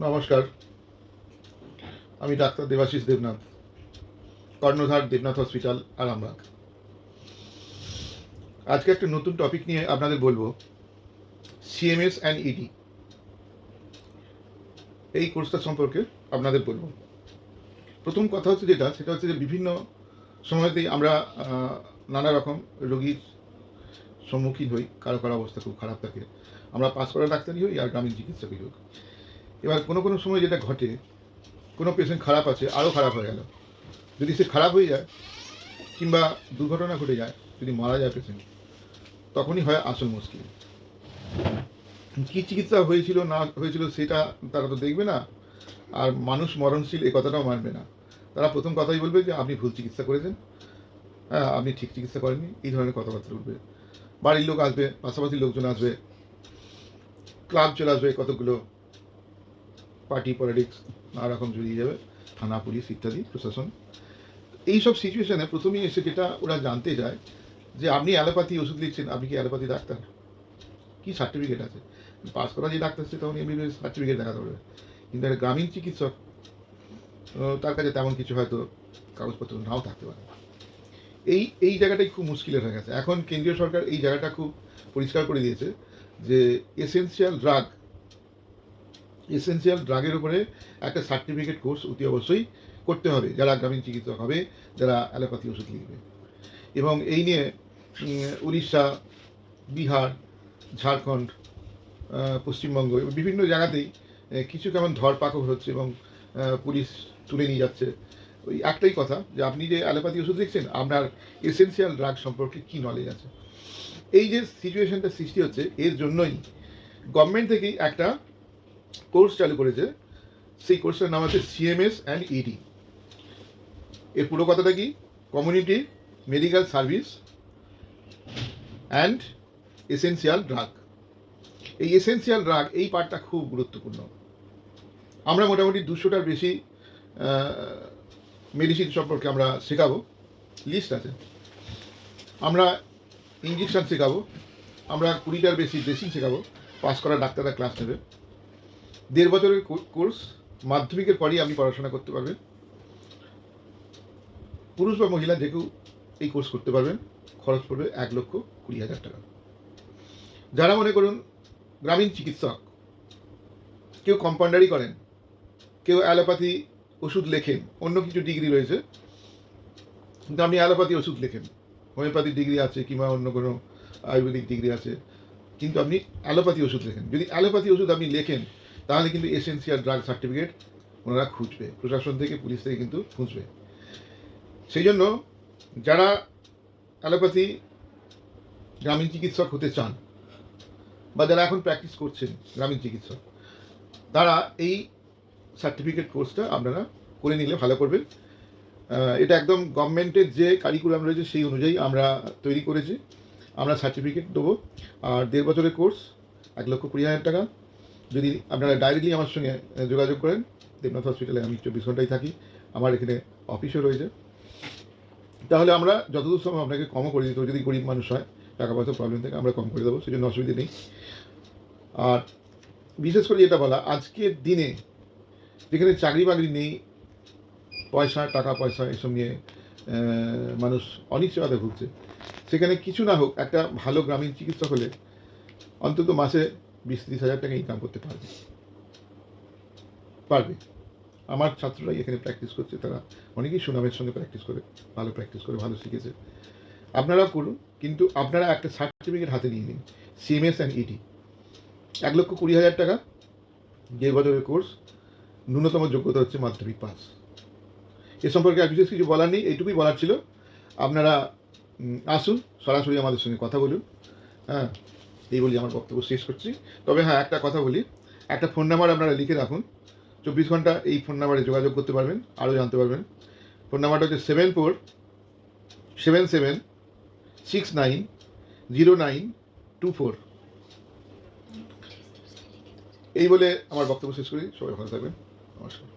নমস্কার, আমি ডাক্তার দেবাশিস দেবনাথ, কর্ণধার দেবনাথ হসপিটাল, আরামবাগ। আজকে একটা নতুন টপিক নিয়ে আপনাদের বলবো, সিএমএস অ্যান্ড ইডি। এই কোর্সটা সম্পর্কে আপনাদের বলবো। প্রথম কথা হচ্ছে সেটা হচ্ছে যে বিভিন্ন সময়তেই আমরা নানা রকম রোগীর সম্মুখীন হই। কারো কারো অবস্থা খুব খারাপ থাকে, আমরা পাস করা ডাক্তারই হই আর গ্রামীণ চিকিৎসকই হোক। এবার কোনো সময় যেটা ঘটে, কোনো পেশেন্ট খারাপ আছে, আরও খারাপ হয়ে গেল। যদি সে খারাপ হয়ে যায় কিংবা দুর্ঘটনা ঘটে যায়, যদি মারা যায় পেশেন্ট, তখনই হয় আসল মুশকিল। কী চিকিৎসা হয়েছিল না হয়েছিল সেটা তারা তো দেখবে না, আর মানুষ মরণশীল এ কথাটাও মানবে না। তারা প্রথম কথাই বলবে যে আপনি ভুল চিকিৎসা করেছেন, হ্যাঁ আপনি ঠিক চিকিৎসা করেননি, এই ধরনের কথাবার্তা উঠবে। বাড়ির লোক আসবে, পাশাপাশি লোকজন আসবে, ক্লাব চলে আসবে, কতগুলো পার্টি পলিটিক্স নানা রকম জড়িয়ে যাবে, থানা পুলিশ ইত্যাদি প্রশাসন। এইসব সিচুয়েশনে প্রথমেই এসে যেটা ওরা জানতে চায় যে আপনি অ্যালোপ্যাথি ওষুধ লিখছেন, আপনি কি অ্যালোপ্যাথি ডাক্তার? কী সার্টিফিকেট আছে? পাস করা যে ডাক্তার সে তখন এমবিবিএস সার্টিফিকেট দেখাতে পারবে, কিন্তু একটা গ্রামীণ চিকিৎসক তার কাছে তেমন কিছু হয়তো কাগজপত্র নাও থাকতে পারে। এই জায়গাটাই খুব মুশকিলের হয়ে গেছে। এখন কেন্দ্রীয় সরকার এই জায়গাটা খুব পরিষ্কার করে দিয়েছে যে এসেনশিয়াল ড্রাগের উপরে একটা সার্টিফিকেট কোর্স অতি অবশ্যই করতে হবে যারা গ্রামীণ চিকিৎসক হবে, যারা অ্যালোপ্যাথি ওষুধ লিখবে। এবং এই নিয়ে উড়িষ্যা, বিহার, ঝাড়খণ্ড, পশ্চিমবঙ্গ এবং বিভিন্ন জায়গাতেই কিছু কেমন ধরপাকড় হচ্ছে এবং পুলিশ তুলে নিয়ে যাচ্ছে। ওই একটাই কথা যে আপনি যে অ্যালোপ্যাথি ওষুধ লিখছেন, আপনার এসেনশিয়াল ড্রাগ সম্পর্কে কী নলেজ আছে। এই যে সিচুয়েশনটা সৃষ্টি হচ্ছে, এর জন্যই গভর্নমেন্ট থেকেই একটা কোর্স চালু করেছে। সেই কোর্সটার নাম আছে সিএমএস অ্যান্ড ইডি। এর পুরো কথাটা কি? Community medical service and essential drug. এই এসেনশিয়াল ড্রাগ এই পার্টটা খুব গুরুত্বপূর্ণ। আমরা মোটামুটি 200টার বেশি মেডিসিন সম্পর্কে আমরা শেখাবো, লিস্ট আছে। আমরা ইঞ্জেকশন শেখাবো, আমরা 20টার বেশি ড্রেসিং শেখাবো। পাস করা ডাক্তাররা ক্লাস নেবে। 1.5 বছরের কোর্স, মাধ্যমিকের পরই আপনি পড়াশোনা করতে পারবেন। পুরুষ বা মহিলা যে কেউ এই কোর্স করতে পারবেন। খরচ পড়বে 1,20,000 টাকা। যারা মনে করুন গ্রামীণ চিকিৎসক, কেউ কম্পাউন্ডারি করেন, কেউ অ্যালোপ্যাথি ওষুধ লেখেন, অন্য কিছু ডিগ্রি রয়েছে কিন্তু আপনি অ্যালোপ্যাথি ওষুধ লেখেন, হোমিওপ্যাথি ডিগ্রি আছে কিংবা অন্য কোনো আয়ুর্বেদিক ডিগ্রি আছে, কিন্তু আপনি অ্যালোপ্যাথি ওষুধ লেখেন। যদি অ্যালোপ্যাথি ওষুধ আপনি লেখেন, তাহলে কিন্তু এসেনশিয়াল ড্রাগ সার্টিফিকেট ওনারা খুঁজবে, প্রশাসন থেকে, পুলিশ থেকে কিন্তু খুঁজবে। সেই জন্য যারা অ্যালোপ্যাথি গ্রামীণ চিকিৎসক হতে চান বা যারা এখন প্র্যাকটিস করছেন গ্রামীণ চিকিৎসক, তারা এই সার্টিফিকেট কোর্সটা আপনারা করে নিলে ভালো করবেন। এটা একদম গভর্নমেন্টের যে কারিকুলাম রয়েছে সেই অনুযায়ী আমরা তৈরি করেছি। আমরা সার্টিফিকেট দেবো। আর 1.5 বছরের কোর্স, 1,20,000 টাকা। যদি আপনারা ডাইরেক্টলি আমার সঙ্গে যোগাযোগ করেন, দেবনাথ হসপিটালে আমি 24 ঘন্টাই থাকি, আমার এখানে অফিসও রয়েছে, তাহলে আমরা যতদূর সম্ভব আপনাকে কমও করে দিতে, যদি গরিব মানুষ হয়, টাকা পয়সা প্রবলেম থেকে আমরা কম করে দেবো, সেই জন্য অসুবিধে নেই। আর বিশেষ করে যেটা বলা, আজকের দিনে যেখানে চাকরি বাকরি নেই, টাকা পয়সা এসব নিয়ে মানুষ অনিশ্চয়তা ভুগছে, সেখানে কিছু না হোক একটা ভালো গ্রামীণ চিকিৎসক হলে অন্তত মাসে 20-30 হাজার টাকা ইনকাম করতে পারবে। আমার ছাত্ররাই এখানে প্র্যাকটিস করছে, তারা অনেকেই সুনামের সঙ্গে প্র্যাকটিস করে, ভালো প্র্যাকটিস করে, ভালো শিখেছে। আপনারাও করুন, কিন্তু আপনারা একটা সার্টিফিকেট হাতে নিয়ে নিন, সিএমএস অ্যান্ড ইডি। 1,20,000 টাকা, 1.5 বছরের কোর্স, ন্যূনতম যোগ্যতা হচ্ছে মাধ্যমিক পাস। এ সম্পর্কে আর বিশেষ কিছু বলার নেই, এইটুকুই বলার ছিল। আপনারা আসুন, সরাসরি আমাদের সঙ্গে কথা বলুন। হ্যাঁ, এই বলি আমার বক্তব্য শেষ করছি। তবে হ্যাঁ, একটা কথা বলি, একটা ফোন নাম্বার আপনারা লিখে রাখুন। 24 ঘন্টা এই ফোন নাম্বারে যোগাযোগ করতে পারবেন, আরও জানতে পারবেন। ফোন নাম্বারটা হচ্ছে 7477690924। এই বলে আমার বক্তব্য শেষ করি। সবাই ভালো থাকবেন। নমস্কার।